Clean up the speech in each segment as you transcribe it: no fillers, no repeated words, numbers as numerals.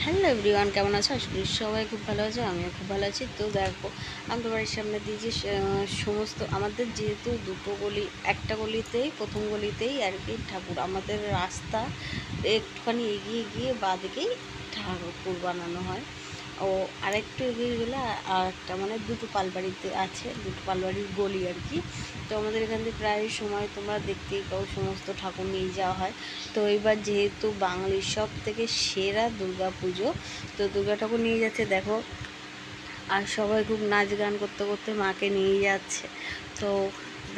Hello everyone, কেমন আছো? আশা করি সবাই খুব ভালো আছে, আমিও খুব ভালো আছি। তো দেখো, আমাদের বাড়ির সামনে দিয়ে যে সমস্ত আমাদের যেহেতু দুটো গলি, একটা গলিতেই প্রথম গলিতেই আর কি ঠাকুর, আমাদের রাস্তা একটুখানি এগিয়ে গিয়ে বাঁদিকেই ঠাকুর বানানো হয়। ও আরেকটু এগিয়ে গেলে আর একটা মানে দুটো পালবাড়িতে আছে, দুটো পালবাড়ির গলি আর কি। তো আমাদের এখান থেকে প্রায় সময় তোমরা দেখতেই পাও সমস্ত ঠাকুর নিয়ে যাওয়া হয়। তো এবার যেহেতু বাঙালির সব থেকে সেরা দুর্গা পুজো, তো দুর্গা ঠাকুর নিয়ে যাচ্ছে দেখো, আর সবাই খুব নাচ গান করতে করতে মাকে নিয়ে যাচ্ছে। তো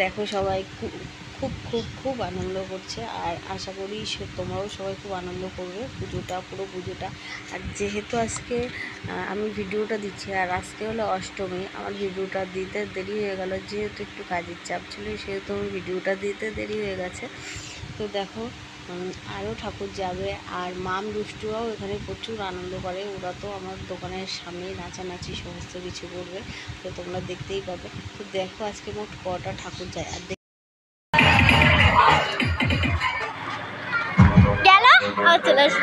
দেখো সবাই খুব খুব খুব খুব আনন্দ করছে, আর আশা করি তোমরাও সবাই খুব আনন্দ করবে পুজোটা, পুরো পুজোটা। আর যেহেতু আজকে আমি ভিডিওটা দিচ্ছি, আর আজকে হলো অষ্টমী, আমার ভিডিওটা দিতে দেরি হয়ে গেল, যেহেতু একটু কাজের চাপ ছিল সেহেতু আমি ভিডিওটা দিতে দেরি হয়ে গেছে। তো দেখো আরও ঠাকুর যাবে, আর মাম দুষ্টুরাও এখানে প্রচুর আনন্দ করে, ওরা তো আমার দোকানের সামনেই নাচানাচি সমস্ত কিছু করবে, তো তোমরা দেখতেই পাবে। তো দেখো আজকে মোট কটা ঠাকুর যায়। আর চলে আসো।